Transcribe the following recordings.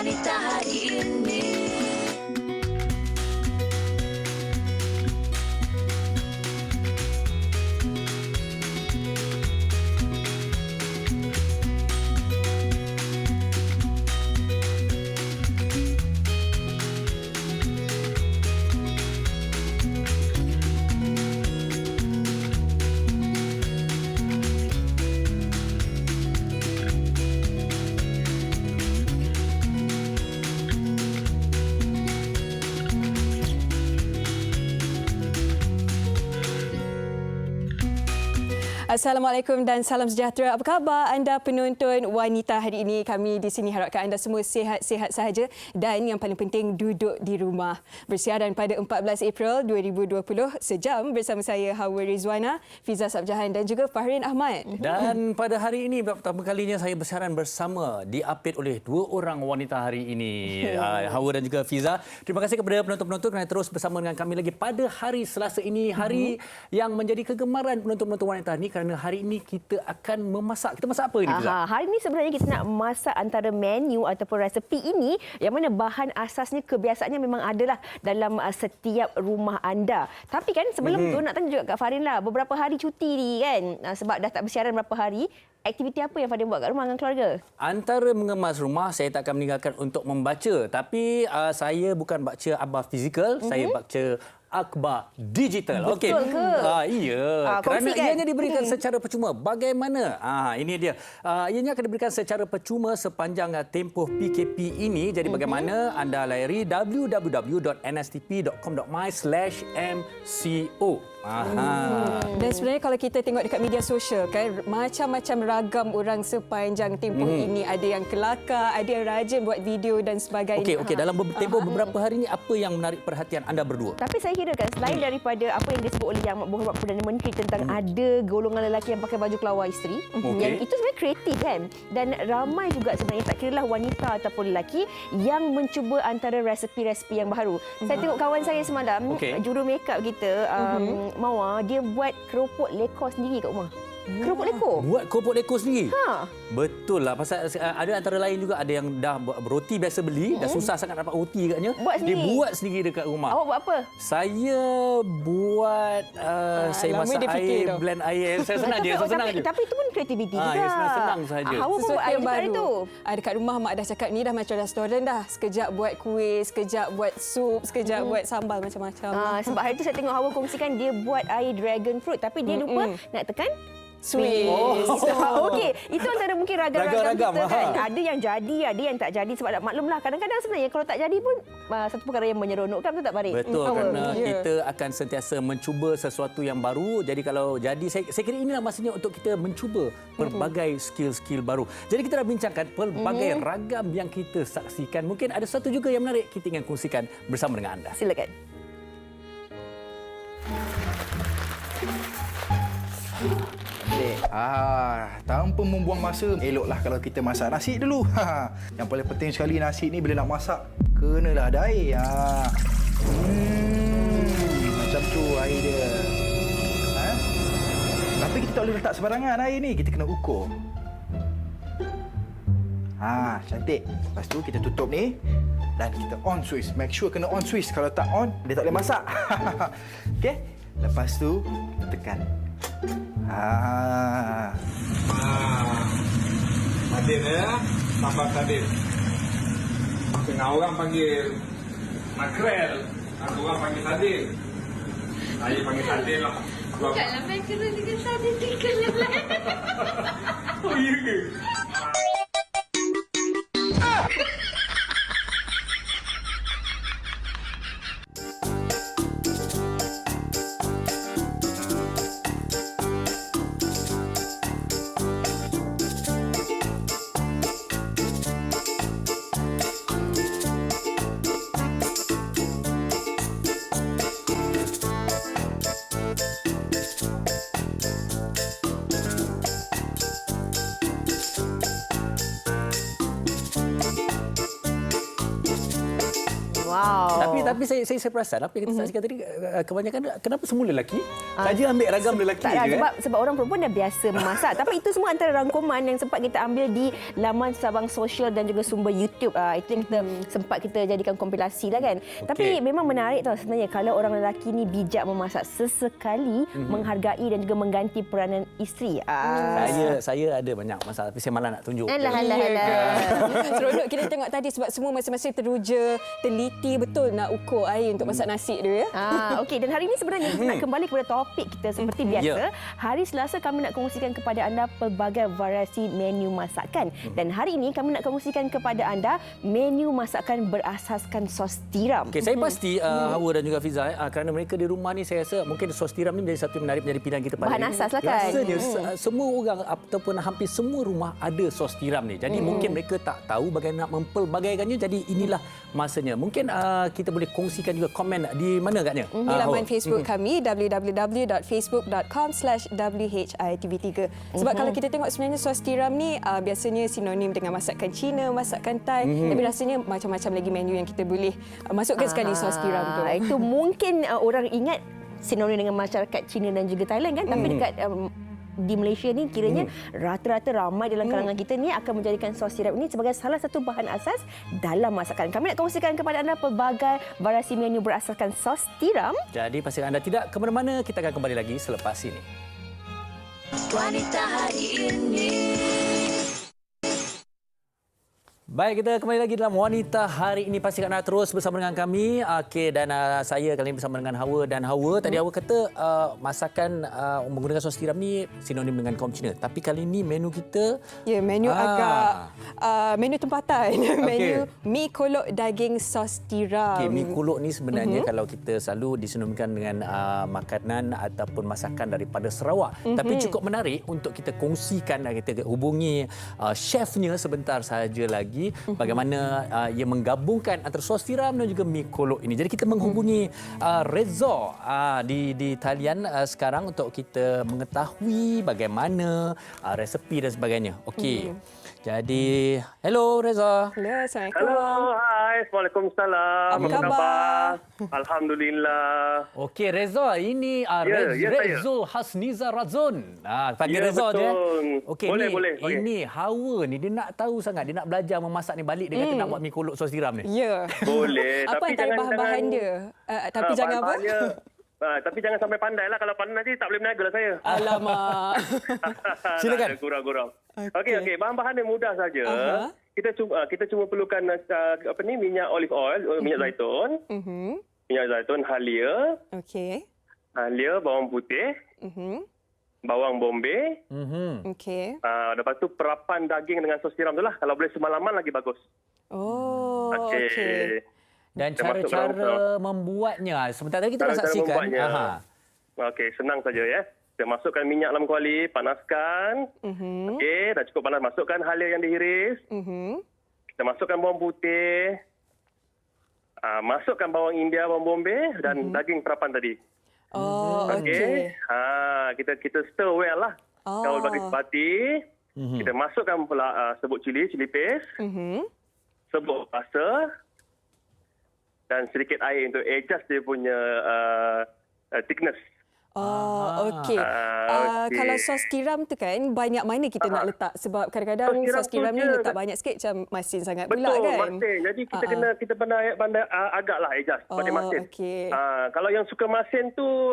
wanita hari ini. Assalamualaikum dan salam sejahtera. Apa khabar anda penonton wanita hari ini? Kami di sini harapkan anda semua sihat-sihat sahaja dan yang paling penting duduk di rumah. Bersiaran pada 14 April 2020 sejam bersama saya Hawa Rizwana, Fiza Sabjahan dan juga Fahrin Ahmad. Dan pada hari ini pertama kalinya saya bersiaran bersama diupdate oleh dua orang wanita hari ini, Hawa dan juga Fiza. Terima kasih kepada penonton-penonton kerana terus bersama dengan kami lagi pada hari Selasa ini, hari yang menjadi kegemaran penonton-penonton wanita ni kerana hari ini kita akan memasak. Kita masak apa ini, Fiza? Hari ini sebenarnya kita nak masak antara menu ataupun resepi ini yang mana bahan asasnya kebiasaannya memang adalah dalam setiap rumah anda. Tapi kan sebelum tu nak tanya juga Kak Farin lah, beberapa hari cuti ni kan, sebab dah tak bersiaran berapa hari, aktiviti apa yang Farin buat kat rumah dengan keluarga? Antara mengemas rumah, saya tak akan meninggalkan untuk membaca. Tapi saya bukan baca akhbar fizikal, saya baca akhbar digital. Betul ke? Iya. Kerana kongsikan. ianya diberikan secara percuma. Bagaimana? Ini dia. Ianya akan diberikan secara percuma sepanjang tempoh PKP ini. Jadi bagaimana anda layari www.nstp.com.my/mco. Dan sebenarnya kalau kita tengok dekat media sosial kan, macam-macam ragam orang sepanjang tempoh ini. Ada yang kelakar, ada yang rajin buat video dan sebagainya. Okey. Dalam tempoh beberapa hari ini, apa yang menarik perhatian anda berdua? Tapi saya kira kan selain daripada apa yang disebut oleh Yang Berhormat Perdana Menteri tentang ada golongan lelaki yang pakai baju kelawar isteri, yang itu sebenarnya kreatif kan, dan ramai juga sebenarnya tak kiralah wanita ataupun lelaki yang mencuba antara resepi-resepi yang baru. Saya tengok kawan saya semalam, juru makeup kita, Mawar, dia buat keropok lekor sendiri kat rumah. Keropok lekor? Buat keropok lekor sendiri? Ha. Betul lah. Pasal ada antara lain juga ada yang dah buat roti biasa beli, dah susah sangat dapat roti katnya. Buat sendiri? Dia buat sendiri dekat rumah. Awak buat apa? Saya buat saya lama masak dia fikir air, tau. blend air. Saya senang je, saya senang je. Tapi itu pun kreativiti juga. Ya, senang sahaja. Hawa pun Sesuatu buat air yang juga hari baru. tu. Dekat rumah mak dah cakap ni dah macam restoran dah. Sekejap buat kuih, sekejap buat sup, sekejap buat sambal macam-macam. Sebab hari tu saya tengok Hawa kongsikan dia buat air dragon fruit tapi dia lupa nak tekan Sweet. Okey, itu antara mungkin ragam-ragam Ragam-ragam, kita kan. Ada yang jadi, ada yang tak jadi sebab maklumlah kadang-kadang sebenarnya kalau tak jadi pun satu perkara yang menyeronokkan, betul tak Farid? Betul, kerana kita akan sentiasa mencuba sesuatu yang baru. Jadi kalau jadi, saya kira inilah masanya untuk kita mencuba pelbagai skill-skill baru. Jadi kita dah bincangkan pelbagai ragam yang kita saksikan. Mungkin ada satu juga yang menarik kita ingin kongsikan bersama dengan anda. Silakan. Tanpa membuang masa, eloklah kalau kita masak nasi dulu. Yang paling penting sekali nasi ni bila nak masak, kenalah ada air. Macam tu air dia. Tapi kita tak boleh letak sebarangan air ni, kita kena ukur. Cantik. Lepas tu kita tutup ni dan kita on switch. Make sure kena on switch. Kalau tak on, dia tak boleh masak. Okey. Lepas tu kita tekan. Sardin ya, sambal sardin. Setengah orang panggil makrel, satu orang panggil sardin. Saya panggil sardin lah. Bukanlah makrel dengan sardin tinggal yang lain. Oh iya ke? Wow. Tapi Tapi saya perasan apa yang kita saksikan tadi kebanyakan kenapa semua lelaki? Saja ambil ragam lelaki Tak lah, je. sebab orang perempuan dah biasa memasak. Tapi itu semua antara rangkuman yang sempat kita ambil di laman Sabang Sosial dan juga sumber YouTube. Itu yang kita sempat kita jadikan kompilasi lah kan. Tapi memang menarik tau sebenarnya kalau orang lelaki ni bijak memasak, sesekali menghargai dan juga mengganti peranan isteri. Saya ada banyak masalah tapi saya malah nak tunjuk. Alah. Seronok kita tengok tadi sebab semua masing-masing teruja, teliti betul nak ukur air untuk masak nasi tu ya. Okey, dan hari ini sebenarnya kita nak kembali kepada topik kita seperti biasa. Hari Selasa kami nak kongsikan kepada anda pelbagai variasi menu masakan. Dan hari ini kami nak kongsikan kepada anda menu masakan berasaskan sos tiram. Okey, saya pasti Hawa dan juga Fiza kerana mereka di rumah ni saya rasa mungkin sos tiram ni menjadi satu yang menarik menjadi pilihan kita pada Bahan hari asas ini. lah kan. Rasanya semua orang ataupun hampir semua rumah ada sos tiram ni. Jadi mungkin mereka tak tahu bagaimana nak mempelbagaikannya. Jadi inilah masanya. Mungkin kita boleh kongsikan juga komen di mana agaknya? Di laman Facebook kami www.facebook.com/WHITV3. Sebab kalau kita tengok sebenarnya sos tiram ni biasanya sinonim dengan masakan Cina, masakan Thai. Tapi rasanya macam-macam lagi menu yang kita boleh masukkan sekali sos tiram tu. Itu mungkin orang ingat sinonim dengan masyarakat Cina dan juga Thailand kan. Tapi dekat di Malaysia ni kiranya rata-rata ramai dalam kalangan kita ni akan menjadikan sos tiram ini sebagai salah satu bahan asas dalam masakan. Kami nak kongsikan kepada anda pelbagai variasi menu berasaskan sos tiram. Jadi pastikan anda tidak ke mana-mana. Kita akan kembali lagi selepas ini. Wanita hari ini. Baik, kita kembali lagi dalam Wanita Hari Ini. Pastikan anda terus bersama dengan kami. Okey, dan saya kali ini bersama dengan Hawa dan Hawa. Tadi Hawa kata masakan menggunakan sos tiram ni sinonim dengan kaum Cina. Tapi kali ini menu kita... Ya, menu agak menu tempatan. Menu mi kolok daging sos tiram. Okey, mi kolok ni sebenarnya kalau kita selalu disinonimkan dengan makanan ataupun masakan daripada Sarawak. Tapi cukup menarik untuk kita kongsikan dan kita hubungi chefnya sebentar sahaja lagi. Bagaimana ia menggabungkan antara sos tiram dan juga mi kolok ini. Jadi kita menghubungi Reza di talian sekarang untuk kita mengetahui bagaimana resepi dan sebagainya. Okey. Jadi, hello Reza. Hello, Assalamualaikum. Halo, hai. Waalaikumsalam. Apa khabar? Alhamdulillah. Okey, Reza, ini Rezul Hasniza Razon. Panggil Reza je. Okey, Boleh. Ini Hawa ni dia nak tahu sangat, dia nak belajar memasak ni balik dia kata nak buat mi kolok sos tiram ni. Ya. Boleh. Apa Tapi antara bahan-bahan dia? Tapi jangan apa? Tapi jangan sampai pandai lah. Kalau pandai nanti tak boleh berniaga lah saya. Alamak. Silakan. Kurang-kurang. Okey. Bahan-bahan dia mudah saja. Kita cuma perlukan minyak olive oil, minyak zaitun. Minyak zaitun, halia. Okey. Halia, bawang putih. Bawang bombay. Okey. Lepas tu perapan daging dengan sos tiram tu lah. Kalau boleh semalaman lagi bagus. Oh, okey. Dan Kita masuk cara dalam membuatnya. Sebentar tadi kita nak cara saksikan. membuatnya. Okey, senang saja ya. Kita masukkan minyak dalam kuali, panaskan. Okey, dah cukup panas. Masukkan halia yang diiris. Kita masukkan bawang putih. Masukkan bawang India, bawang bombay dan daging perapan tadi. Oh, okey. Kita stir well lah. Kalau bagi sepati, kita masukkan pula serbuk cili paste. Serbuk rasa. Dan sedikit air untuk adjust dia punya thickness. Okey. Kalau sos tiram tu kan, banyak mana kita nak letak? Sebab kadang-kadang sos tiram ni letak banyak sikit macam masin sangat pula kan? Betul, masin. Jadi kita pandai agaklah adjust pada masin. Okey. Kalau yang suka masin tu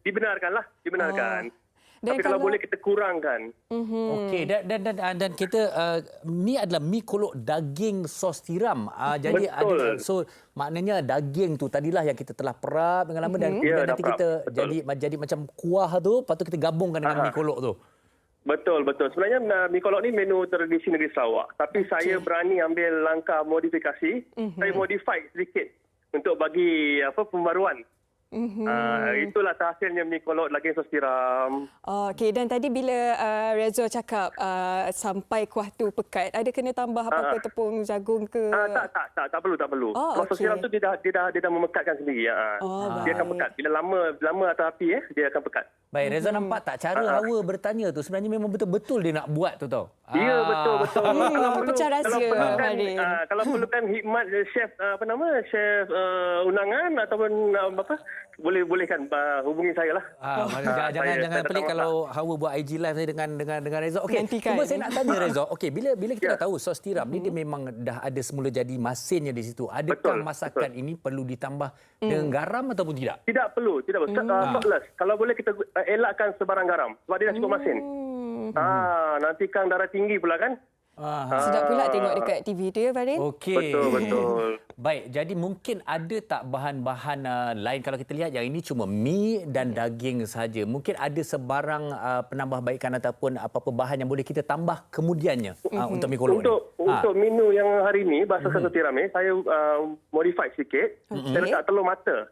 dibenarkan lah. Tapi kalau boleh kita kurangkan. Okey, dan kita ni adalah mi kolok daging sos tiram. Jadi ada, so maknanya daging tu tadilah yang kita telah perap dengan lama dan kemudian nanti kita jadi macam kuah tu, lepas tu kita gabungkan dengan mi kolok tu. Betul. Sebenarnya mi kolok ni menu tradisi negeri Sarawak. Tapi saya berani ambil langkah modifikasi. Saya modify sedikit untuk bagi pembaruan. Itulah hasilnya mi kolot lagi sos tiram. Okey, dan tadi bila Reza cakap sampai kuah tu pekat, ada kena tambah apa-apa tepung jagung ke? Tak perlu. Kalau sos okey. tiram tu dia dah memekatkan sendiri. Dia akan pekat. Bila lama atas api dia akan pekat. Baik, Reza nampak tak cara Hawa bertanya tu sebenarnya memang betul-betul dia nak buat tu tau. Ya, betul. Pecah rahsia, Farid. Kalau perlukan hikmat chef chef undangan ataupun bolehkan hubungi saya lah. Jangan pelik datang kalau Hawa buat IG live saya dengan Reza. Okey, Nantikan. cuma saya nak tanya Reza. Okey, bila kita dah tahu sos tiram ni dia memang dah ada semula jadi masinnya di situ. Adakah masakan ini perlu ditambah dengan garam ataupun tidak? Tidak perlu. Saltless. Kalau boleh kita elakkan sebarang garam sebab dia dah cukup masin. Nanti kang darah tinggi pula kan. Sedap pula tengok dekat TV tu ya, Farid? Okey. Betul. Baik, jadi mungkin ada tak bahan-bahan lain kalau kita lihat yang ini cuma mi dan daging saja. Mungkin ada sebarang penambahbaikan ataupun apa-apa bahan yang boleh kita tambah kemudiannya untuk mi kolok ni. Untuk menu yang hari ini bahasa sos tiram ni saya modify sikit. Saya letak telur mata.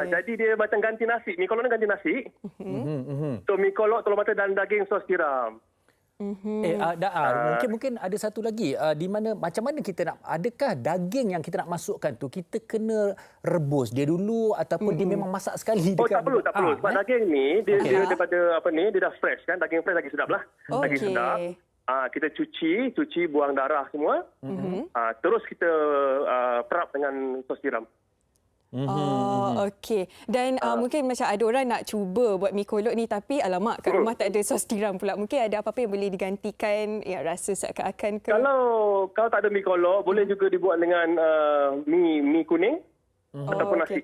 Jadi dia macam ganti nasi. Mi kolok ni ganti nasi. So mi kolok, telur mata dan daging sos tiram. Mungkin ada satu lagi di mana macam mana kita nak, adakah daging yang kita nak masukkan tu kita kena rebus dia dulu ataupun dia memang masak sekali dekat tak perlu sebab daging ni dia daripada dia dah fresh kan, daging fresh lagi sedap lah. Lagi sedap. Kita cuci buang darah semua. Terus kita perap dengan sos tiram. Okey. Dan mungkin macam ada orang nak cuba buat mi kolok ni tapi alamak kat rumah tak ada sos tiram pula. Mungkin ada apa-apa yang boleh digantikan rasa seakan-akan ke? Kalau tak ada mi kolok, boleh juga dibuat dengan mi kuning ataupun nasi.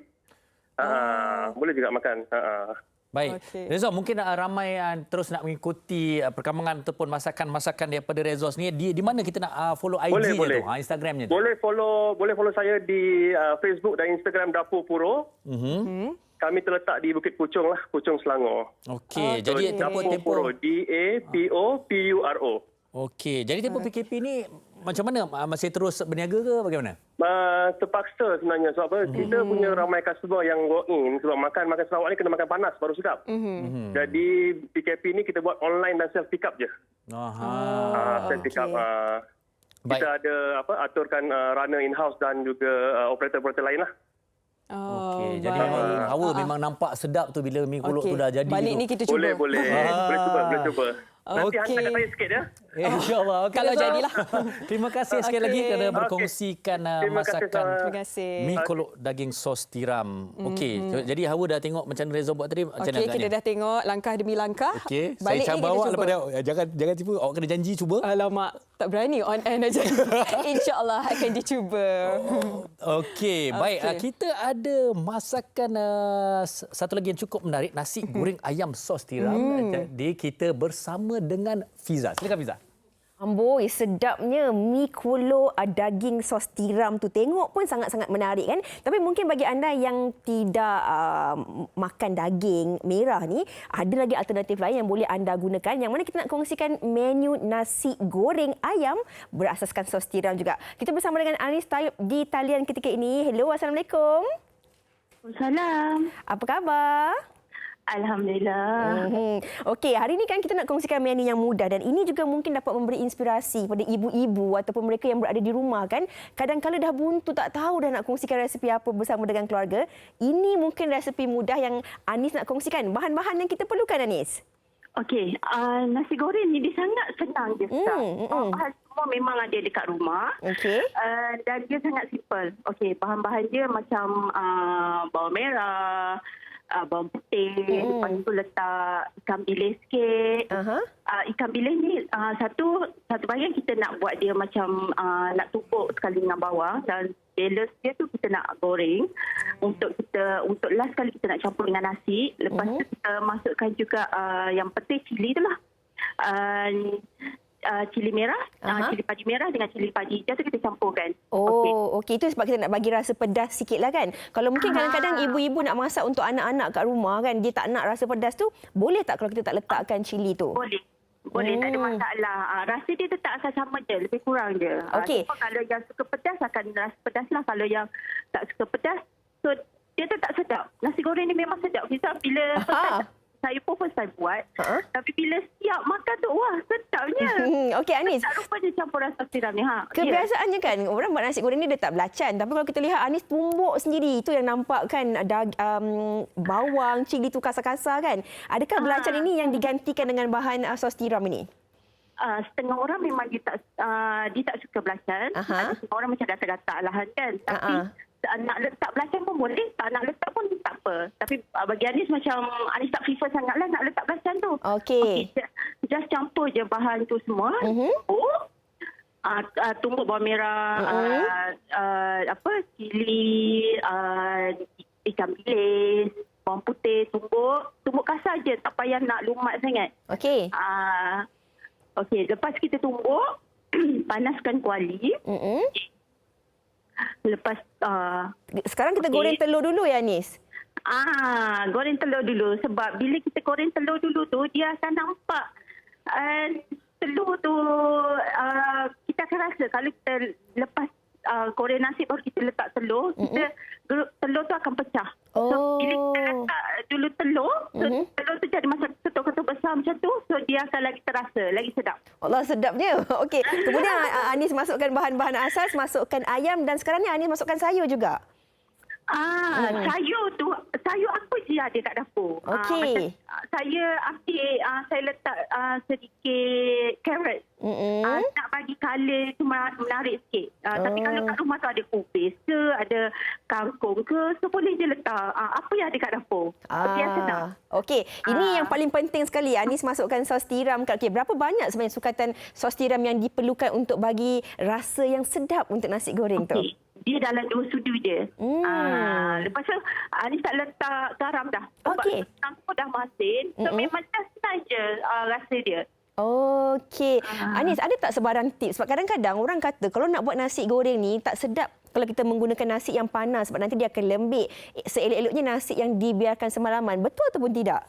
Boleh juga makan. Baik. Reza, mungkin ramai terus nak mengikuti perkembangan ataupun masakan-masakan daripada Reza ni. Di mana kita nak follow IG-nya tu, Instagram-nya tu? Boleh follow saya di Facebook dan Instagram Dapur Puro. Kami terletak di Bukit Puchong lah, Puchong Selangor. Okey, jadi Dapur Puro, DAPOPURO. Okey, jadi tempoh PKP ni macam mana? Masih terus berniaga ke bagaimana? Terpaksa sebenarnya sebab apa? Kita punya ramai customer yang walk in sebab makan Sarawak ni kena makan panas baru sedap. Jadi PKP ni kita buat online dan self pick up je. Self pick up. Kita ada aturkan runner in house dan juga operator-operator lain lah. Okey, jadi Hawa memang nampak sedap tu bila mi kolok tu dah jadi. Balik tu. ni kita cuba. Boleh cuba. Nanti hantarkan saya sikit ya. InsyaAllah. Okay, kalau jadilah. Terima kasih sekali lagi kerana berkongsikan masakan mi kolok daging sos tiram. Okey, jadi Hawa dah tengok macam Reza buat tadi. Okey, kita dah tengok langkah demi langkah. Okey, Balik saya ni bawa kita lepas dia. Jangan tipu. Awak kena janji cuba. Alamak, tak berani on air aja. InsyaAllah akan dicuba. Okey, baik. Kita ada masakan satu lagi yang cukup menarik, nasi goreng ayam sos tiram. Jadi kita bersama dengan Fiza. Silakan Fiza. Amboi, sedapnya mi kolok daging sos tiram tu. Tengok pun sangat-sangat menarik kan. Tapi mungkin bagi anda yang tidak makan daging merah ni, ada lagi alternatif lain yang boleh anda gunakan. Yang mana kita nak kongsikan menu nasi goreng ayam berasaskan sos tiram juga. Kita bersama dengan Anis Taib di talian ketika ini. Hello, Assalamualaikum. Salam. Apa khabar? Alhamdulillah. Okey, hari ini kan kita nak kongsikan menu yang mudah dan ini juga mungkin dapat memberi inspirasi pada ibu-ibu ataupun mereka yang berada di rumah kan. Kadang-kadang dah buntu tak tahu dah nak kongsikan resepi apa bersama dengan keluarga. Ini mungkin resepi mudah yang Anis nak kongsikan. Bahan-bahan yang kita perlukan, Anis. Okey, nasi goreng ni dia sangat senang je. Bahan semua memang ada dekat rumah. Okey. Dan dia sangat simple. Okey, bahan-bahan dia macam bawang merah, bawang putih, lepas tu letak ikan bilis sikit. Ikan bilis ni satu bahagian kita nak buat dia macam nak tumbuk sekali dengan bawang dan balance dia tu kita nak goreng. Untuk last kali kita nak campur dengan nasi. Lepas tu kita masukkan juga yang penting cili tu lah. Cili merah, cili padi merah dengan cili padi hijau tu kita campurkan. Okey. Itu sebab kita nak bagi rasa pedas sikit lah kan. Kalau mungkin kadang-kadang ibu-ibu nak masak untuk anak-anak kat rumah kan, dia tak nak rasa pedas tu, boleh tak kalau kita tak letakkan cili tu? Boleh, tak ada masalah. Rasa dia tetap asal sama je, lebih kurang je. Okey. Kalau yang suka pedas akan rasa pedas lah. Kalau yang tak suka pedas, so dia tak sedap. Nasi goreng ni memang sedap. Kita bila saya pun first time buat. Tapi bila siap makan tu, wah sedapnya. Okey Anis. Tak rupanya campuran sos tiram ni. Kebiasaannya kan orang buat nasi goreng ni letak belacan. Tapi kalau kita lihat Anis tumbuk sendiri. Itu yang nampak kan bawang, cili tu kasar-kasar kan. Adakah belacan ini yang digantikan dengan bahan sos tiram ini? Setengah orang memang dia tak suka belacan. Setengah orang macam gatal-gatal lah kan. Tapi nak letak belacan pun boleh, tak nak letak pun tak apa. Tapi bagi Anis macam Anis tak prefer sangatlah nak letak belacan tu. Okey. Just campur je bahan tu semua. Tumbuk bawang merah, cili, ikan bilis, bawang putih, tumbuk kasar je, tak payah nak lumat sangat. Okey. Okey, lepas kita tumbuk, panaskan kuali. Lepas sekarang kita goreng telur dulu ya Anis. Goreng telur dulu sebab bila kita goreng telur dulu tu dia akan nampak telur tu kita akan rasa kalau kita lepas goreng nasi baru kita letak telur, telur tu akan pecah. So bila kita letak dulu telur tu jadi macam ketul-ketul besar macam tu, so dia akan lagi terasa, lagi sedap. Allah sedapnya. Okey. Kemudian Anis masukkan bahan-bahan asas, masukkan ayam dan sekarang ni Anis masukkan sayur juga. Sayur apa je ada kat dapur. Okey. Saya ambil, saya letak sedikit carrot. Nak bagi colour tu menarik sikit. Tapi kalau kat rumah tu ada kubis ke, ada kangkung ke, so boleh je letak apa yang ada kat dapur. Biar senang. Okey, ini yang paling penting sekali. Anis masukkan sos tiram. Okey, berapa banyak sebenarnya sukatan sos tiram yang diperlukan untuk bagi rasa yang sedap untuk nasi goreng tu? Dia dalam 2 sudu je. Lepas tu, Anis tak letak garam dah. Okey. Sebab dah masin. So, memang just nice je rasa dia. Okey. Anis, ada tak sebarang tips? Sebab kadang-kadang orang kata kalau nak buat nasi goreng ni tak sedap kalau kita menggunakan nasi yang panas sebab nanti dia akan lembik. Seelok-eloknya nasi yang dibiarkan semalaman. Betul ataupun tidak?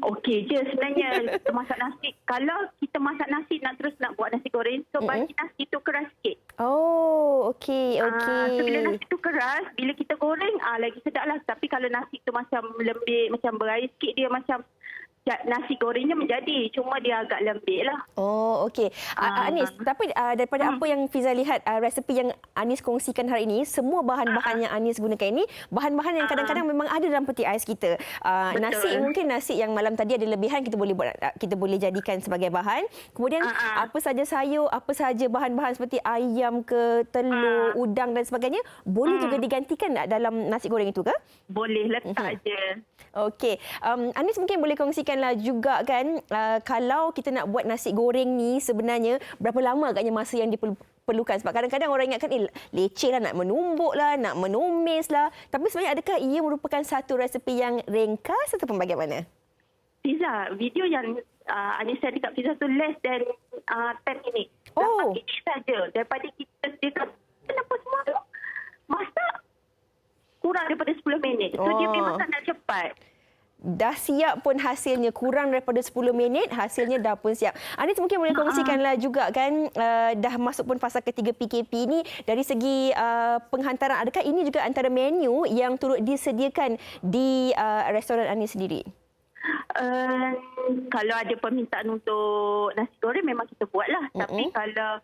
Okey je sebenarnya masak nasi. Kalau kita masak nasi nak terus nak buat nasi goreng, so bagi nasi tu keras sikit. Okey. So bila nasi tu keras, bila kita goreng lagi sedap lah. Tapi kalau nasi tu macam lembik, macam berair sikit, dia macam nasi gorengnya menjadi, cuma dia agak lembik lah. Okey. Anis, tapi daripada apa yang Fiza lihat, resepi yang Anis kongsikan hari ini, semua bahan-bahan yang Anis gunakan ini, bahan-bahan yang kadang-kadang memang ada dalam peti ais kita. Nasi, mungkin nasi yang malam tadi ada lebihan, kita boleh jadikan sebagai bahan. Kemudian apa saja sayur, apa saja bahan-bahan seperti ayam ke, telur, udang dan sebagainya, boleh juga digantikan dalam nasi goreng itu ke? Boleh, letak je. Okey. Anis mungkin boleh kongsikanlah juga kan, kalau kita nak buat nasi goreng ni sebenarnya berapa lama agaknya masa yang diperlukan? Sebab kadang-kadang orang ingatkan leceh lah, nak menumbuk lah, nak menumis lah. Tapi sebenarnya adakah ia merupakan satu resepi yang ringkas ataupun bagaimana? Fiza, video yang Anis share dekat Fiza tu less than 10 minit. 8 minit saja. Daripada kita kenapa semua tu masak kurang daripada 10 minit. So dia memang sangat cepat. Dah siap pun hasilnya, kurang daripada 10 minit hasilnya dah pun siap. Anis mungkin boleh kongsikanlah juga kan, dah masuk pun fasa ketiga PKP ni, dari segi penghantaran, adakah ini juga antara menu yang turut disediakan di restoran Anis sendiri? Kalau ada permintaan untuk nasi goreng memang kita buatlah. Tapi kalau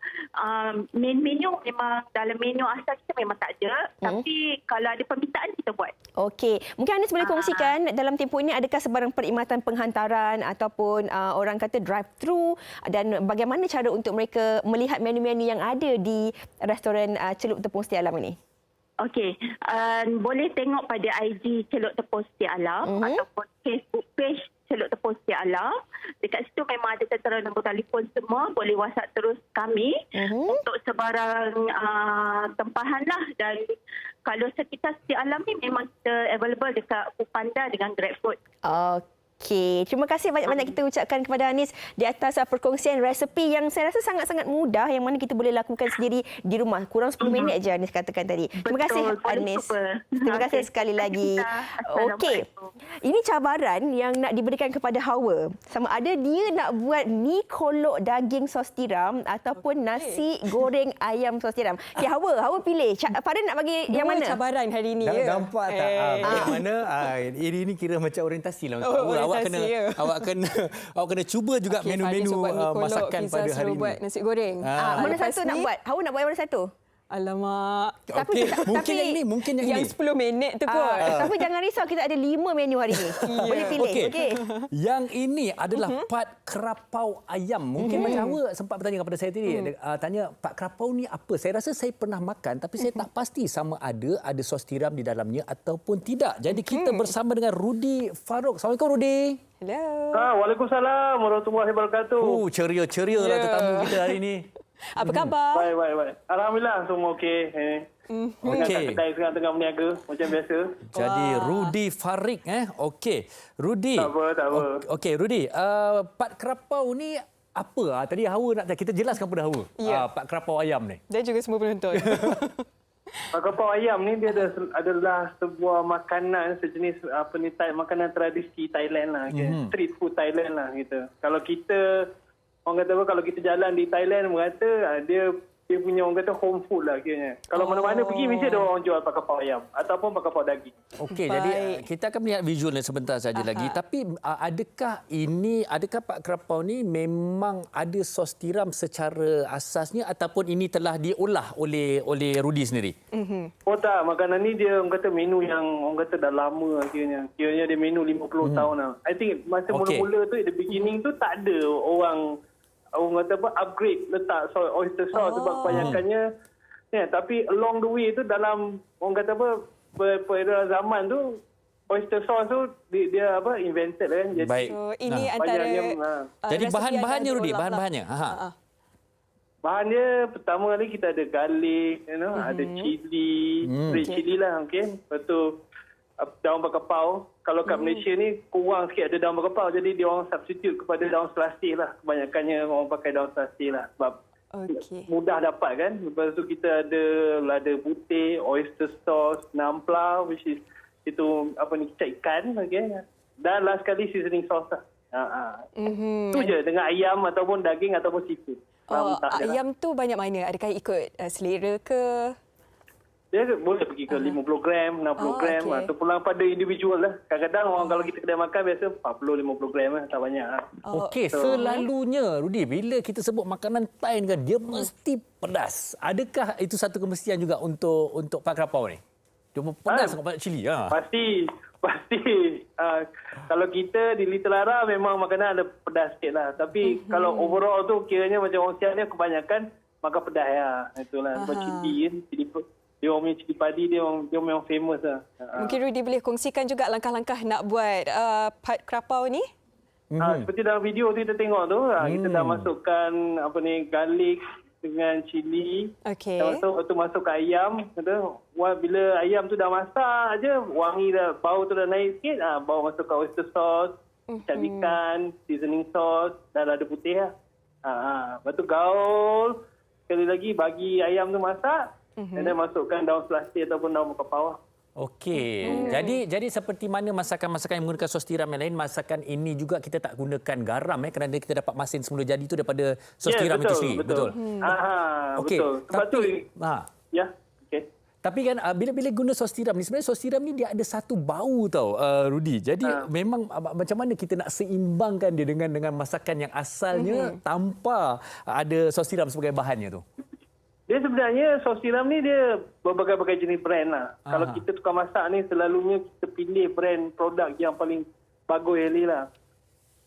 main menu memang dalam menu asal kita memang tak ada. Tapi kalau ada permintaan kita buat. Okey. Mungkin Anis boleh kongsikan dalam tempoh ini adakah sebarang perkhidmatan penghantaran ataupun orang kata drive-thru, dan bagaimana cara untuk mereka melihat menu-menu yang ada di restoran Celup Tepung Setia Alam ini? Okey, boleh tengok pada IG Celup Tepung Setia Alam ataupun Facebook page Celup Tepung Setia Alam. Dekat situ memang ada tentera nombor telefon semua. Boleh WhatsApp terus kami untuk sebarang tempahan lah. Dan kalau sekitar Setia Alam ni memang kita available dekat Foodpanda dengan GrabFood. Okey, terima kasih banyak-banyak kita ucapkan kepada Anis di atas perkongsian resepi yang saya rasa sangat-sangat mudah yang mana kita boleh lakukan sendiri di rumah. Kurang 10 minit je Anis katakan tadi. Terima kasih Anis. Terima kasih sekali lagi. Okey. Ini cabaran yang nak diberikan kepada Hawa. Sama ada dia nak buat mi kolok daging sos tiram ataupun nasi goreng ayam sos tiram. Okey, Hawa pilih. Pada nak bagi yang mana? Cabaran hari ini. Nampak tak? Yang mana ini kira macam orientasi lah. Awak kena cuba juga menu-menu masakan pada hari ini. Buat nasi goreng. Mana satu nak buat? Hawa nak buat mana satu? Alamak. Mungkin yang ini, mungkin yang ini. Yang 10 minit tu kot. Tapi jangan risau, kita ada 5 menu hari ini. Boleh pilih. Okey. Yang ini adalah pat kerapau ayam. Mungkin macam Hawa sempat bertanya kepada saya tadi. Tanya, pat kerapau ni apa? Saya rasa saya pernah makan tapi saya tak pasti sama ada sos tiram di dalamnya ataupun tidak. Jadi kita bersama dengan Rudy Farouk. Assalamualaikum Rudy. Hello. Waalaikumsalam warahmatullahi wabarakatuh. Ceria lah tetamu kita hari ini. Apa khabar? Baik. Alhamdulillah semua okey. Okey. Kedai sekarang tengah berniaga macam biasa. Jadi Rudy Farik Okey. Rudy. Tak apa. Okey Rudy, pat kerapau ni apa? Tadi Hawa nak kita jelaskan kepada Hawa. Pat kerapau ayam ni. Dan juga semua penonton. Kerapau ayam ni dia adalah sebuah makanan sejenis makanan tradisi Thailand lah. Street food Thailand lah gitu. Kalau kita orang kata kalau kita jalan di Thailand merata dia punya orang kata home food lah kiranya. Kalau mana-mana pergi mesti ada orang jual pak kapau ayam ataupun pak kapau daging. Okey, jadi kita akan melihat visualnya sebentar saja lagi. Tapi adakah pak kerapau ni memang ada sos tiram secara asasnya ataupun ini telah diolah oleh Rudy sendiri? Oh tak, makanan ni dia orang kata menu yang orang kata dah lama kiranya. Kiranya dia menu 50 tahun lah. I think masa mula-mula tu the beginning tu tak ada orang kata upgrade letak oyster sauce sebab kebanyakannya tapi along the way tu dalam orang kata pada zaman tu oyster sauce tu dia invented kan. Jadi baik. So ini antara jadi bahan-bahannya Rudy, bahan-bahannya. Bahan dia pertama kali kita ada garlic, ada cili, red cili lah, okey. Lepas tu daun berkepau. Kalau kat Malaysia ni kurang sikit ada daun berkepau, jadi dia orang substitute kepada daun selasih lah. Kebanyakannya orang pakai daun selasih lah sebab mudah dapat kan. Lepas tu kita ada lada putih, oyster sauce, nampla which is itu kicap ikan, okey. Dan last sekali seasoning sauce lah. Tu je dengan ayam ataupun daging ataupun seafood. Ayam tu banyak mana? Adakah ikut selera ke? Dia boleh pergi ke 50 gram, 60 gram atau pulang pada individual lah. Kadang-kadang orang kalau kita kedai makan biasa 40-50 gram lah, tak banyak. Okey, selalunya Rudy, bila kita sebut makanan Thai kan, dia mesti pedas. Adakah itu satu kemestian juga untuk pak kerapau ni? Dia pedas sangat banyak cili. Pasti. Kalau kita di Little Ara memang makanan ada pedas sikit lah. Tapi kalau overall tu kiranya macam orang Siang ni kebanyakan makan pedas ya. Itulah sebab cili kan. Dia orang punya cili padi dia memang famous lah. Mungkin Rudy boleh kongsikan juga langkah-langkah nak buat pat kerapau ni? Seperti dalam video tu kita tengok tu, kita dah masukkan garlic dengan cili. Okey. Lepas tu masuk ke ayam. Bila ayam tu dah masak aja, wangi dah, bau tu dah naik sikit, bawa masuk ke oyster sauce, kicap ikan, seasoning sauce dan lada putih lah. Lepas tu gaul. Sekali lagi bagi ayam tu masak. Dan masukkan daun selasih ataupun daun berkepau. Okey. Jadi seperti mana masakan-masakan yang menggunakan sos tiram yang lain, masakan ini juga kita tak gunakan garam kerana kita dapat masin semula jadi itu daripada sos tiram itu sendiri. Betul. Okey. Betul. Sebab tu okey. Tapi kan bila guna sos tiram ni, sebenarnya sos tiram ni dia ada satu bau tau Rudy. Jadi memang macam mana kita nak seimbangkan dia dengan masakan yang asalnya tanpa ada sos tiram sebagai bahannya tu? Dia sebenarnya sos tiram ni dia berbagai-bagai jenis brand lah. Kalau kita tukar masak ni selalunya kita pilih brand produk yang paling bagus sekali lah.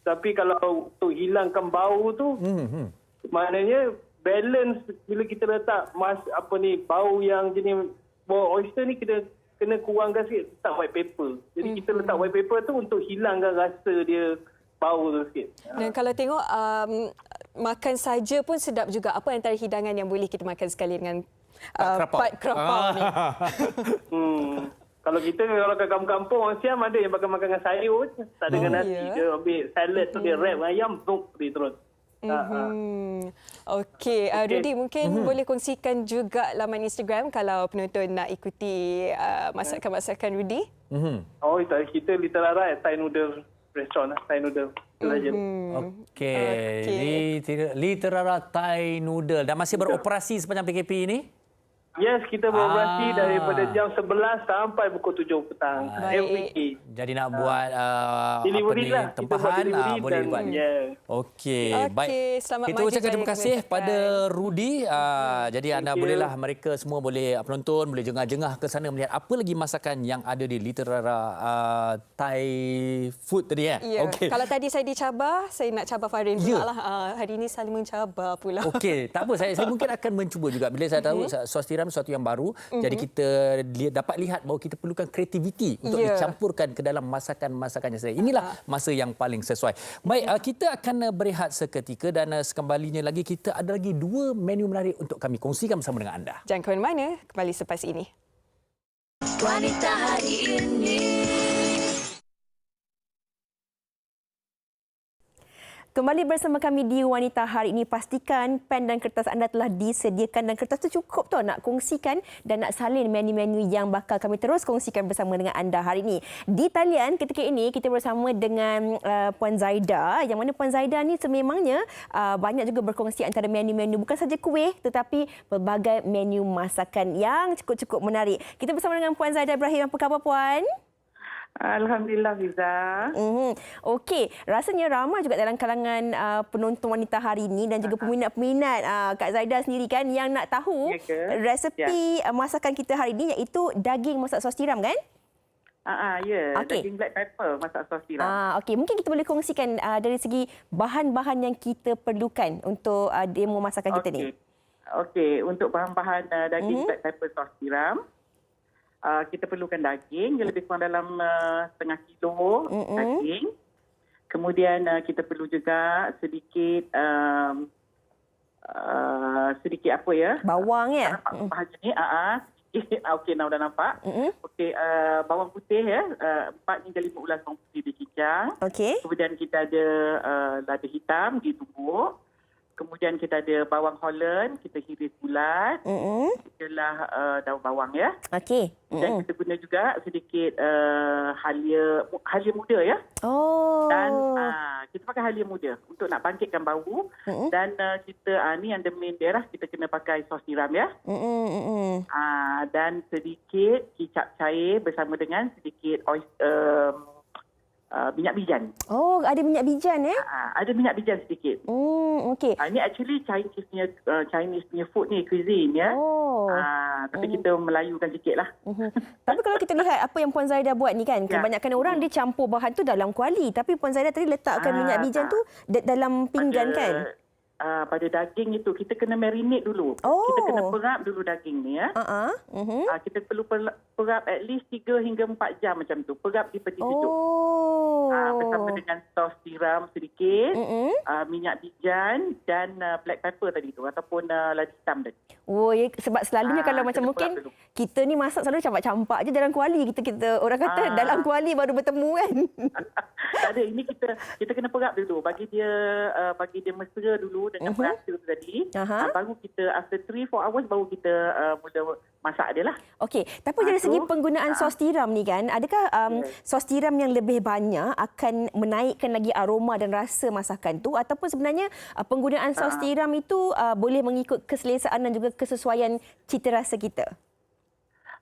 Tapi kalau untuk hilangkan bau tu, maknanya balance bila kita letak bau yang jenis bau oyster ni kita kena kurangkan sikit, letak white pepper. Jadi kita letak white pepper tu untuk hilangkan rasa dia bau tu sikit. Dan kalau tengok makan saja pun sedap juga. Apa antara hidangan yang boleh kita makan sekali dengan pat kerapau ni? Kalau ke kampung-kampung, orang Siam ada yang makan dengan sayur, tak ada dengan nasi. ya. Dia ambil salad tu, dia wrap ayam, pergi terus. Okey, Rudy mungkin boleh kongsikan juga laman Instagram kalau penonton nak ikuti masakan-masakan Rudy. Oh, kita Literara Thai Noodle Restaurant, Thai Noodle. Okey. Literara Thai Noodle dan masih beroperasi sepanjang PKP ini? Yes, kita beroperasi daripada jam 11 sampai pukul 7 petang. Every day. Jadi nak buat Delivery lah. Kita buat tempahan delivery boleh dan- buat. Yeah. Okey, Okey, baik. selamat Kita maju ucapkan jaya terima kasih kemerdekaan. pada Rudy. Jadi anda you. bolehlah, mereka semua boleh penonton boleh jengah-jengah ke sana melihat apa lagi masakan yang ada di Literara Thai Food tadi ya. Ya, kalau tadi saya dicabar, saya nak cabar Farin Ya. pula lah. Hari ini saling mencabar pula. Okey, tak apa. Saya mungkin akan mencuba juga. Bila saya tahu sos tiram sesuatu yang baru, jadi kita dapat lihat bahawa kita perlukan kreativiti untuk Ya. dicampurkan ke dalam masakan-masakan yang saya. Inilah masa yang paling sesuai. Baik, kita akan berehat seketika dan sekembalinya lagi kita ada lagi 2 menu menarik untuk kami kongsikan bersama dengan anda. Jangan ke mana-mana, kembali selepas ini. Wanita hari ini. Kembali bersama kami di Wanita hari ini. Pastikan pen dan kertas anda telah disediakan dan kertas tu cukup tau nak kongsikan dan nak salin menu-menu yang bakal kami terus kongsikan bersama dengan anda hari ini. Di talian ketika ini kita bersama dengan Puan Zaida, yang mana Puan Zaida ni sememangnya banyak juga berkongsi antara menu-menu bukan saja kuih tetapi pelbagai menu masakan yang cukup-cukup menarik. Kita bersama dengan Puan Zaida Ibrahim. Apa khabar Puan? Alhamdulillah, Fiza. Okey, rasanya ramai juga dalam kalangan penonton wanita hari ini dan juga peminat-peminat Kak Zaida sendiri kan yang nak tahu Ya ke? resepi masakan kita hari ini iaitu daging masak sos tiram kan? Ya. Okey. Daging black pepper masak sos tiram. Okey, mungkin kita boleh kongsikan dari segi bahan-bahan yang kita perlukan untuk demo masakan kita ni. Okey, untuk bahan-bahan daging black pepper sos tiram, kita perlukan daging yang lebih kurang dalam setengah kilo daging. Kemudian kita perlu juga sedikit apa ya? Bawang ya? Nampak bahan ni? Sedikit. Okey, dah nampak. Okey, bawang putih ya, 4 hingga 5 ulas bawang putih dicincang. Okey. Kemudian kita ada lada hitam ditumbuk. Kemudian kita ada bawang Holland, kita hiris bulat. Itulah daun bawang ya. Okey. Dan kita guna juga sedikit halia muda ya. Oh. Dan kita pakai halia muda untuk nak bangkitkan bau. Dan kita ni yang the main dia lah, kita kena pakai sos tiram ya. Dan sedikit kicap cair bersama dengan sedikit minyak bijan. Oh, ada minyak bijan Ada minyak bijan sedikit. Okey. Ini actually Chinese punya food ni, cuisine ya. Tapi kita melayukan sikit lah. Tapi kalau kita lihat apa yang Puan Zaida buat ni kan, kebanyakan orang dia campur bahan tu dalam kuali. Tapi Puan Zaida tadi letakkan minyak bijan tu dalam pinggan kan? Pada daging itu, kita kena marinate dulu. Kita kena perap dulu daging ni ya. Kita perlu perap at least 3 hingga 4 jam macam tu. Perap di peti sejuk. Bersama dengan sos tiram sedikit, minyak bijan dan black pepper tadi tu ataupun lada hitam tadi. Oh, ya, sebab selalunya kalau macam kena mungkin perap dulu. kita ni masak selalu campak-campak je dalam kuali. Kita orang kata dalam kuali baru bertemu kan. Tak ada, ini kita kena perap dulu. Bagi dia mesra dulu dengan perasa tu tadi. Baru kita after 3-4 hours baru kita mula masak dia lah. Okey, tapi dari segi penggunaan sos tiram ni kan, adakah sos tiram yang lebih banyak akan menaikkan lagi aroma dan rasa masakan tu ataupun sebenarnya penggunaan sos tiram itu boleh mengikut keselesaan dan juga kesesuaian cita rasa kita?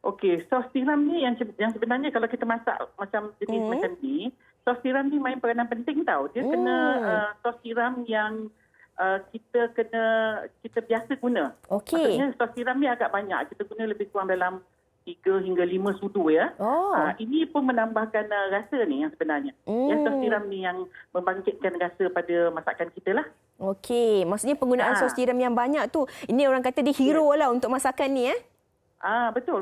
Okey, sos tiram ni yang sebenarnya kalau kita masak macam jenis macam ni, sos tiram ni main peranan penting tau. Dia kena sos tiram yang kita biasa guna. Okey. Maksudnya sos tiram ni agak banyak. Kita guna lebih kurang dalam 3 hingga 5 sudu ya. Ini pun menambahkan rasa ni yang sebenarnya. Yang sos tiram ni yang membangkitkan rasa pada masakan kita lah. Okey, maksudnya penggunaan sos tiram yang banyak tu, ini orang kata dia hero lah untuk masakan ni Betul.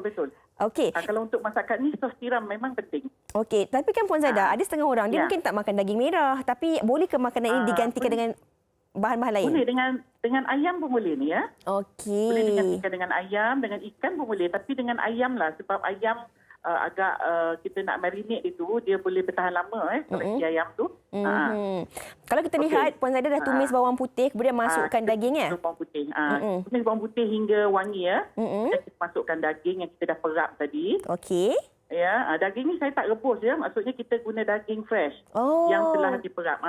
Okey. Kalau untuk masakan ni sos tiram memang penting. Okey, tapi kan Puan Zaida, ada setengah orang dia mungkin tak makan daging merah, tapi boleh ke makanan ini digantikan dengan bahan-bahan lain? Boleh dengan ayam pun boleh ni ya. Okey. Boleh digantikan dengan ayam, dengan ikan pun boleh. Tapi dengan ayam lah sebab ayam agak kita nak marinate itu, dia boleh bertahan lama seleksi ayam tu. Kalau kita lihat Puan Zaida dah tumis bawang putih, kemudian masukkan daging ya. Bawang putih. Tumis bawang putih hingga wangi ya. Dan kita masukkan daging yang kita dah perap tadi. Okey. Ya, daging ni saya tak rebus ya. Maksudnya kita guna daging fresh yang telah diperap.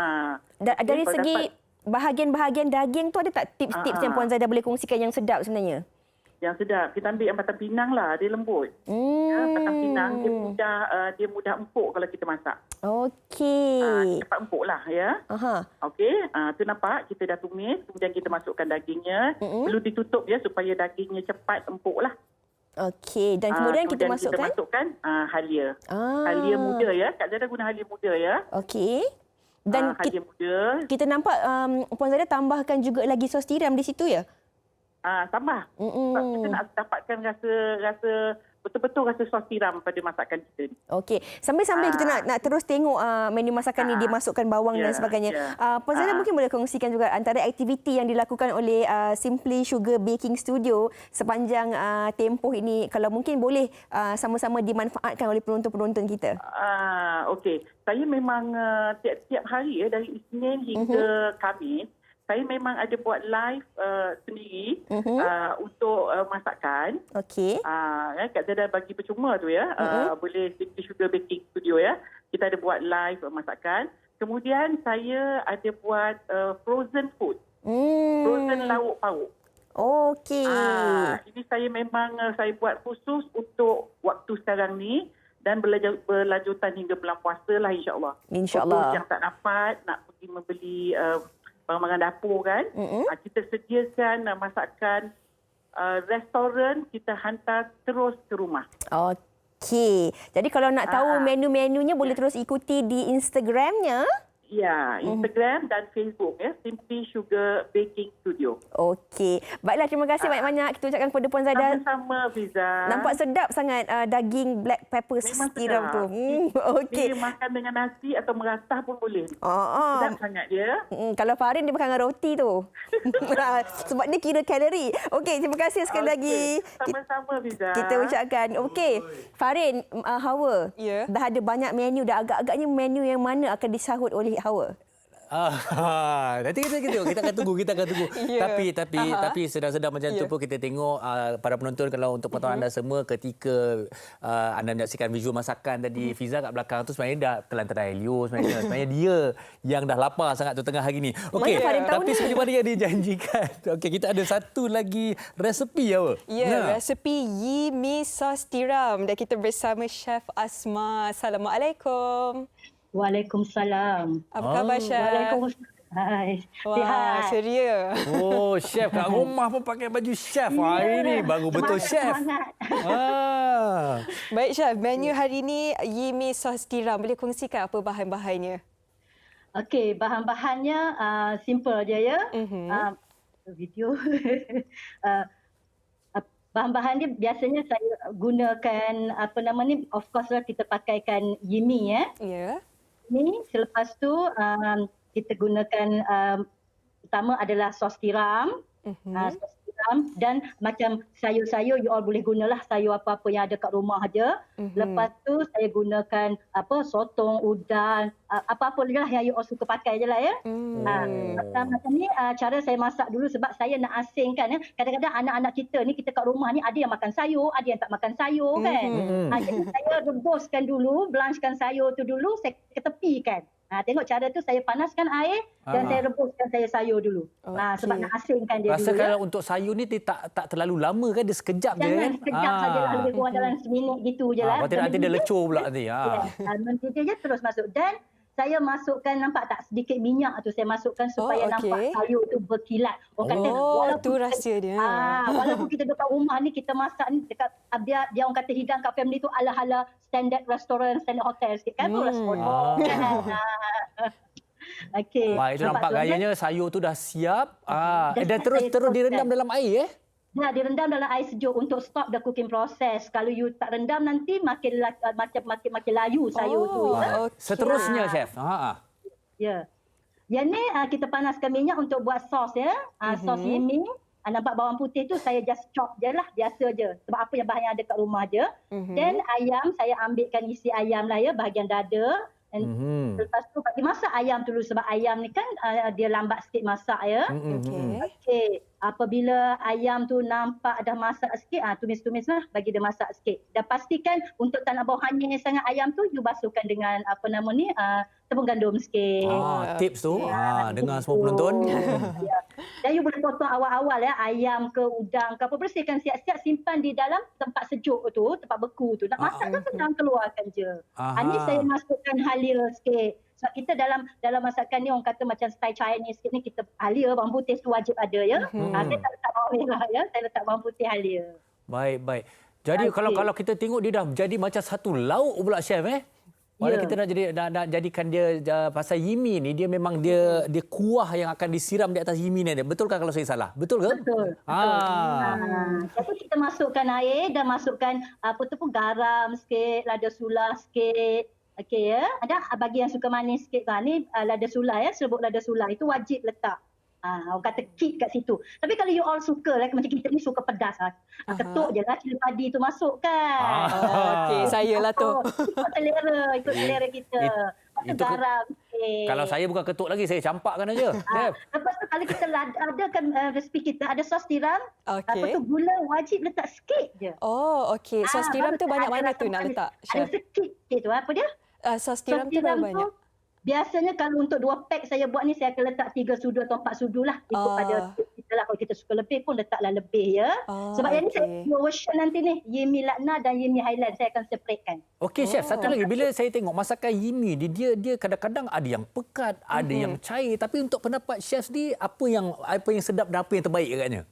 Dari Kalau segi dapat bahagian-bahagian daging tu, ada tak tips-tips yang Puan Zaida boleh kongsikan yang sedap sebenarnya? yang sedap, kita ambil yang batang pinang lah, dia lembut. Ya, batang pinang dia mudah empuk kalau kita masak. Okey. Cepat empuk lah ya. Okey, tu nampak kita dah tumis, kemudian kita masukkan dagingnya. Perlu ditutup ya supaya dagingnya cepat empuk lah. Okey, dan kemudian kita masukkan halia. Halia muda ya. Kak Zaida guna halia muda ya. Okey. Dan halia muda. Kita nampak Puan Zaida tambahkan juga lagi sos tiram di situ ya? Tambah. Sebab kita nak dapatkan rasa betul-betul rasa sos tiram pada masakan kita ni. Okey. Sambil-sambil kita nak terus tengok menu masakan ni, dia masukkan bawang dan sebagainya. Puan Zaida mungkin boleh kongsikan juga antara aktiviti yang dilakukan oleh Simply Sugar Baking Studio sepanjang tempoh ini, kalau mungkin boleh sama-sama dimanfaatkan oleh penonton-penonton kita. Okey. Saya memang tiap-tiap hari dari Isnin hingga Khamis, saya memang ada buat live sendiri untuk masakan. Okey. Kak Zaida bagi percuma tu ya. Boleh Simply Sugar Baking Studio ya. Kita ada buat live masakan. Kemudian saya ada buat frozen food. Frozen lauk pauk. Okey. Ini saya memang saya buat khusus untuk waktu sekarang ni dan berlanjutan hingga bulan puasa lah insya-Allah. Insya-Allah. Untuk yang tak dapat nak pergi membeli barang-barang dapur kan, kita sediakan masakan restoran, kita hantar terus ke rumah. Okey. Jadi kalau nak tahu menu-menunya boleh terus ikuti di Instagramnya. Ya, Instagram dan Facebook ya, Simply Sugar Baking Studio. Okey. Baiklah, terima kasih banyak-banyak kita ucapkan kepada Puan Zaida. Sama-sama Fiza. Nampak sedap sangat daging black pepper tiram tu. Okey. Dia makan dengan nasi atau meratah pun boleh. Sedap sangat dia. Kalau Farin dia makan dengan roti tu. Sebab dia kira kalori. Okey, terima kasih sekali lagi. Sama-sama Fiza. Kita ucapkan. Okey. Farin, Hawa. Dah ada banyak menu dah. Agak-agaknya menu yang mana akan disahut oleh Hawa? Nanti kita akan tunggu. Tapi sedang-sedang macam tu pun kita tengok para penonton, kalau untuk pengetahuan anda semua, ketika anda menyaksikan visual masakan tadi Fiza kat belakang tu sebenarnya dah telan-telan Elio sebenarnya dia yang dah lapar sangat tu tengah hari ni. Okey, tapi seperti mana yang dijanjikan. Okey, kita ada satu lagi resepi apa? Resepi Yi Mi Sos Tiram dan kita bersama Chef Asma. Assalamualaikum. Waalaikumsalam. Apa khabar, Chef? Waalaikumsalam. Hai. Wah, ceria. Oh, chef kat rumah pun pakai baju chef. Hari ni baru betul chef. Baik, Chef. Menu hari ni Yi Mi Sos Tiram. Boleh kongsikan apa bahan-bahannya? Okey, bahan-bahannya simple je ya. Video. Bahan-bahan dia biasanya saya gunakan of course lah kita pakaikan yimi ya. Ni selepas tu kita gunakan pertama adalah sos tiram. Sos tiram dan macam sayur-sayur you all boleh gunalah sayur apa-apa yang ada kat rumah aja. Lepas tu saya gunakan sotong, udang, apa-apa lah yang you all suka pakai je lah ya. Macam ni cara saya masak dulu sebab saya nak asingkan ya. Kadang-kadang anak-anak kita ni, kita kat rumah ni ada yang makan sayur, ada yang tak makan sayur kan. Jadi saya rebuskan dulu, blanchkan sayur tu dulu, saya ketepikan. Tengok cara tu, saya panaskan air dan saya rebuskan sayur dulu. Sebab nak asingkan dia Rasa dulu. Kalau untuk sayur ni dia tak terlalu lama kan, dia sekejap je kan? Jangan sekejap sajalah, lebih kurang dalam seminit gitu je lah. Nanti dia lecur pula nanti. Mendidih je terus masuk. Dan saya masukkan, nampak tak sedikit minyak tu saya masukkan supaya nampak sayur tu berkilat. Orang kata tu rahsia dia. Walaupun kita dekat rumah ni kita masak ni dekat dia orang kata hidang kat family tu ala-ala standard restoran, standard hotel sikit kan. Okey. Itu nampak gayanya sayur tu dah siap. Dan terus direndam dalam air direndam dalam air sejuk untuk stop the cooking process. Kalau you tak rendam nanti makin layu sayur tu. Seterusnya chef. Ya. Yang ni kita panaskan minyak untuk buat sos ya. Sos yimi. nampak bawang putih tu saya just chop je lah, biasa je. Sebab apa yang bahan yang ada kat rumah je. Then ayam saya ambilkan isi ayam lah ya, bahagian dada. Lepas tu bagi masak ayam dulu sebab ayam ni kan dia lambat sikit masak ya. Okey. Apabila ayam tu nampak dah masak sikit, tumis-tumis lah, bagi dia masak sikit. Dan pastikan untuk tak nak bau hanyir sangat ayam tu, you basuhkan dengan tepung gandum sikit. Tips tu dengar semua penonton. Dan you boleh potong awal-awal ya, ayam ke udang ke apa, bersihkan siap-siap, simpan di dalam tempat sejuk tu, tempat beku tu. Nak masak kan senang, keluarkan je. Ni saya masukkan halia sikit. Sebab kita dalam masakan ni orang kata macam style Chinese sikit ni, kita halia, bawang putih tu wajib ada ya. Saya tak letak bawang merah ya, saya letak bawang putih halia. Baik. Jadi kalau kita tengok dia dah jadi macam satu lauk pula chef Malah kita nak jadikan dia pasal yimi ni, dia memang dia kuah yang akan disiram di atas yimi ni. Betulkah kalau saya salah? Betul ke? Betul. Jadi kita masukkan air dan masukkan garam sikit, lada sula sikit. Okey ya. Ada bagi yang suka manis sikit kan, ni lada sula ya, serbuk lada sula itu wajib letak. Orang kata keep kat situ. Tapi kalau you all suka macam kita ni suka pedas ketuk je lah cili padi tu masuk kan. Okey, saya lah tu. Ikut selera kita. Itu garam. Kalau saya bukan ketuk lagi, saya campakkan aja. Lepas tu kalau kita adakan resipi kita, ada sos tiram. Lepas tu gula wajib letak sikit je. Oh, okey. Sos tiram tu banyak mana tu nak letak, chef? Ada sikit tu. Apa dia? Sos tiram tu berapa banyak? Biasanya kalau untuk 2 pack saya buat ni, saya akan letak 3 sudu atau 4 sudu lah. Ikut pada kita lah. Kalau kita suka lebih pun letaklah lebih ya. Sebab yang ni saya dua version nanti ni. Yimi Lakna dan Yimi Highland. Saya akan separatekan. Okey chef, satu lagi. Bila saya tengok masakan Yimi ni, dia kadang-kadang ada yang pekat, ada yang cair. Tapi untuk pendapat chef ni, apa yang sedap dan apa yang terbaik agaknya?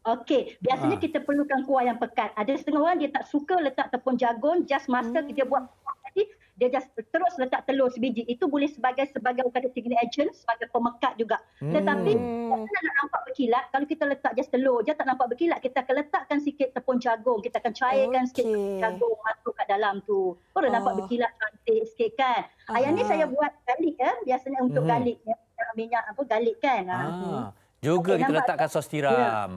Okey, biasanya kita perlukan kuah yang pekat. Ada setengah orang dia tak suka letak tepung jagung, just masak dia buat kuah tadi, dia just terus letak telur sebiji. Itu boleh sebagai orang kata tinggi agent, sebagai pemekat juga. Tetapi biasanya nak nampak berkilat, kalau kita letak just telur je tak nampak berkilat, kita akan letakkan sikit tepung jagung, kita akan cairkan sikit tepung jagung masuk kat dalam tu. Baru nampak berkilat cantik sikit kan. Yang ni saya buat garlic ya, biasanya untuk garlic ya, minyak garlic kan. Juga kita letakkan sos tiram.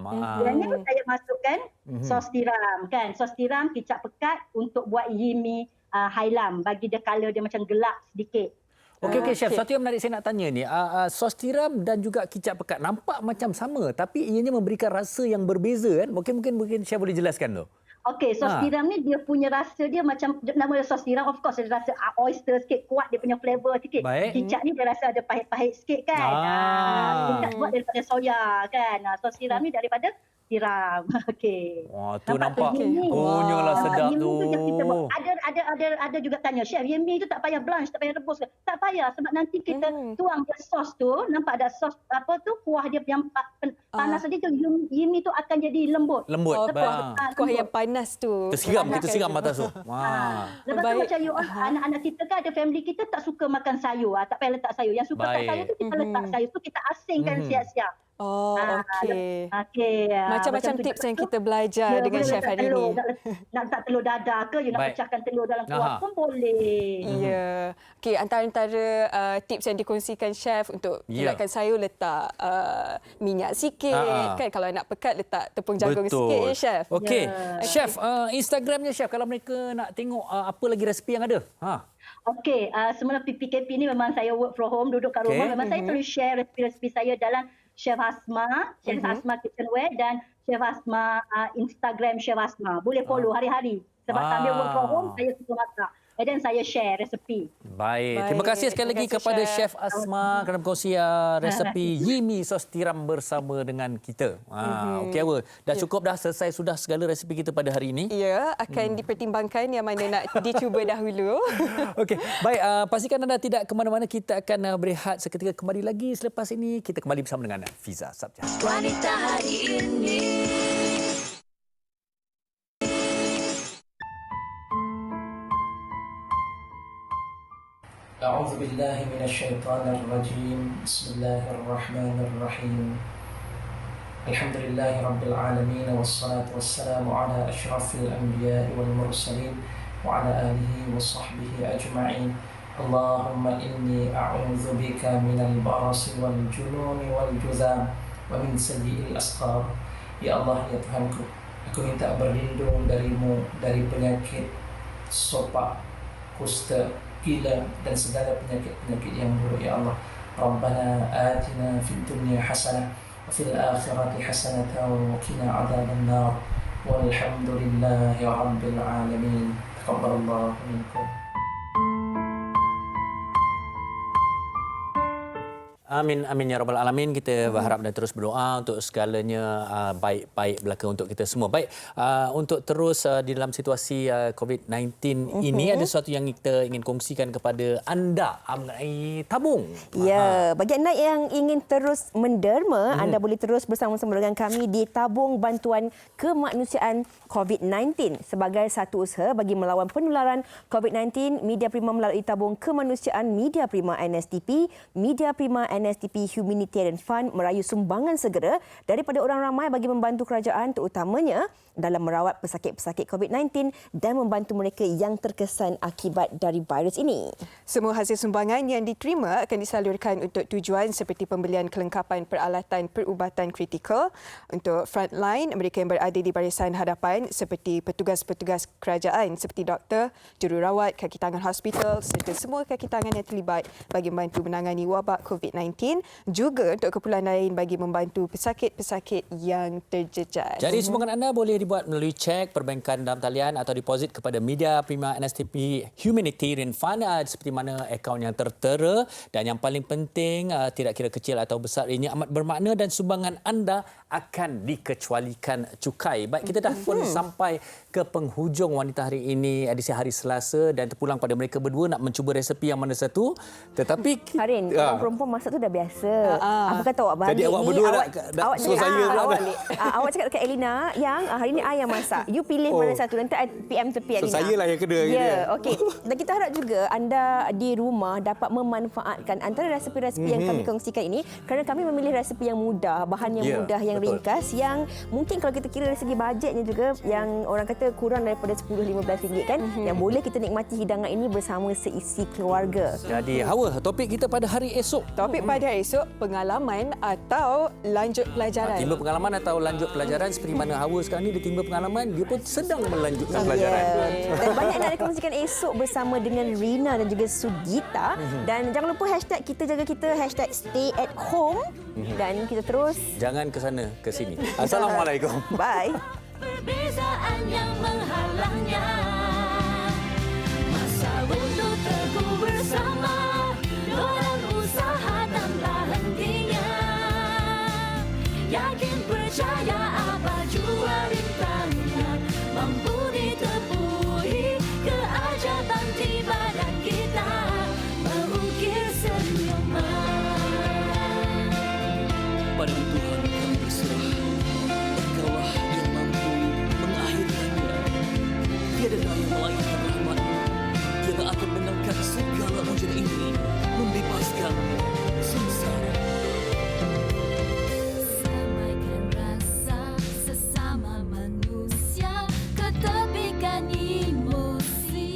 Yang ni saya masukkan sos tiram kan. Sos tiram, kicap pekat untuk buat yimi hailam, bagi dia color dia macam gelap sedikit. Okey chef, satu yang menarik saya nak tanya ni, sos tiram dan juga kicap pekat nampak macam sama tapi ianya memberikan rasa yang berbeza kan? Mungkin chef boleh jelaskan tu. Okey, sos tiram ni dia punya rasa dia macam, nama dia sos tiram, of course dia rasa oyster sikit, kuat dia punya flavor sikit. Kicap ni dia rasa ada pahit-pahit sikit kan. Kicap buat daripada soya kan. Sos tiram ni daripada tiram. Okey. Wah, tu nampak kunyalah sedap tu. Ada juga tanya, chef, yemi tu tak payah blanch, tak payah rebus ke? Tak payah, sebab nanti kita tuang dia sos tu, nampak ada sos kuah dia yang panas tadi tu, yemi tu akan jadi lembut. Kuah yang panas tu. Kita siram mata su. Lepas tu macam anak-anak kita kan, ada family kita tak suka makan sayur, tak payah letak sayur. Yang suka sayur tu kita letak sayur tu, kita asingkan siap-siap. Okey. Okey. Macam-macam tips yang kita belajar dengan chef hari ini. Nak letak telur dadar ke, you nak pecahkan telur dalam kuah pun boleh. Ya. Okey, antara tips yang dikongsikan chef untuk bulatkan sayur, letak minyak sikit kan. Kalau nak pekat, letak tepung jagung sikit ya chef. Okey. Chef, Instagramnya chef kalau mereka nak tengok apa lagi resipi yang ada. Okey, semula PKP ni memang saya work from home, duduk kat rumah. Memang saya terus share resipi-resipi saya dalam Chef Hasma, Chef Hasma Kitchenware dan Chef Hasma Instagram Chef Hasma. Boleh follow hari-hari. Sebab sambil work from home, saya suka masak. Dan saya share resepi. Baik. Terima kasih sekali lagi kepada Chef Asma kerana berkongsi resepi yimi sos tiram bersama dengan kita. Okey, dah cukup dah, selesai sudah segala resepi kita pada hari ini. Ya, akan dipertimbangkan yang mana nak dicuba dahulu. Okey, baik. Pastikan anda tidak ke mana-mana. Kita akan berehat seketika, kembali lagi selepas ini. Kita kembali bersama dengan Fiza Sabja. Wanita hari ini. أعوذ بالله من الشيطان الرجيم بسم الله الرحمن الرحيم الحمد لله رب العالمين والصلاة والسلام على أشرف الأنبياء والمرسلين وعلى آله وصحبه أجمعين اللهم إني أعوذ بك من البرص والجنون والجذام ومن سيء الأسقام Ya Allah, ya Tuhanku, aku minta berlindung darimu dari penyakit sopak, kusta, gila dan segala penyakit-penyakit yang buruk ya Allah. Rabbana atina fid dunya hasanah wa fil akhirati hasanatan wa qina adzaban nar. Walhamdulillahi rabbil alamin. Taqabbalallahu minkum. Amin, amin ya rabbal alamin. Kita berharap dan terus berdoa untuk segalanya baik-baik berlaku untuk kita semua. Baik, untuk terus di dalam situasi COVID-19 ini, ada sesuatu yang kita ingin kongsikan kepada anda mengenai tabung. Ya, bagi anda yang ingin terus menderma, anda boleh terus bersama-sama dengan kami di Tabung Bantuan Kemanusiaan COVID-19. Sebagai satu usaha bagi melawan penularan COVID-19, Media Prima melalui Tabung Kemanusiaan Media Prima NSTP, Media Prima NSTP Humanitarian Fund merayu sumbangan segera daripada orang ramai bagi membantu kerajaan, terutamanya dalam merawat pesakit-pesakit COVID-19 dan membantu mereka yang terkesan akibat dari virus ini. Semua hasil sumbangan yang diterima akan disalurkan untuk tujuan seperti pembelian kelengkapan peralatan perubatan kritikal untuk frontline mereka yang berada di barisan hadapan seperti petugas-petugas kerajaan seperti doktor, jururawat, kaki tangan hospital serta semua kaki tangan yang terlibat bagi membantu menangani wabak COVID-19, juga untuk keperluan lain bagi membantu pesakit-pesakit yang terjejas. Jadi sumbangan anda boleh dibuat melalui cek perbankan dalam talian atau deposit kepada Media Prima NSTP Humanitarian Fund seperti mana akaun yang tertera, dan yang paling penting tidak kira kecil atau besar, ini amat bermakna dan sumbangan anda akan dikecualikan cukai. Baik, kita dah pun sampai ke penghujung wanita hari ini, edisi hari Selasa, dan terpulang pada mereka berdua nak mencuba resepi yang mana satu. Tetapi Harin, orang perempuan masak tu dah biasa. Apa kata awak balik jadi awak ni, berdua awak suruh saya pula dah. awak cakap dekat Elina yang hari ni I yang masak. You pilih mana satu, nanti I PM tepi Elina. Saya lah yang kena. Ya, okey. Dan kita harap juga anda di rumah dapat memanfaatkan antara resepi-resepi yang kami kongsikan ini, kerana kami memilih resepi yang mudah, bahan yang mudah, yang ringkas, yang mungkin kalau kita kira dari segi bajetnya juga yang orang kata kurang daripada RM10-15 kan, yang boleh kita nikmati hidangan ini bersama seisi keluarga. Jadi Hawa, topik kita pada hari esok. Topik pada esok, pengalaman atau lanjut pelajaran. Timba pengalaman atau lanjut pelajaran, seperti mana Hawa sekarang ni dia timba pengalaman, dia pun sedang melanjutkan pelajaran. Dan banyak nak dikongsikan esok bersama dengan Rina dan juga Sugita. Dan jangan lupa hashtag kita jaga kita, hashtag stay at home. Dan kita terus jangan ke sana, ke sini. Assalamualaikum. Bye. Perbezaan yang menghalangnya, masa untuk teguh bersama, dorang usaha tanpa hentinya, yakin percaya apa jua rintangan, mampu ditepui keajaiban di badan kita, mengukir senyuman. Pada Tuhan kami berserah, Engkaulah yang mampu mengakhirkannya. Tiada daya melainkan rahmat-Mu yang akan mengangkat segala ujian ini, membebaskan sengsara. Samaikan rasa sesama manusia, ketepikan emosi.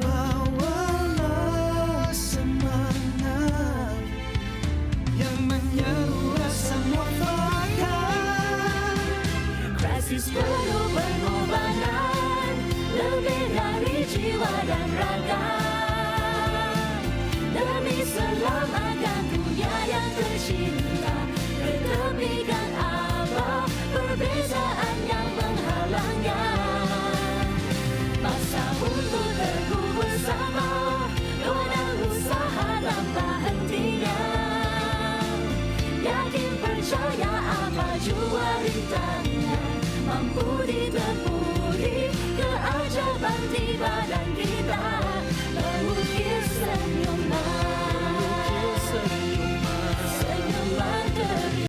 Bawalah semangat yang menyeru rasa mufakat. Krisis perlu pengorbanan, lebih dari jiwa dan raga, demi selamatkan dunia yang tercinta. Ketepikan apa perbezaan yang menghalangnya, masa untuk teguh bersama, dorang usaha tanpa hentinya, yakin percaya apa jua rintangan, mampu ditepui keajaiban di badan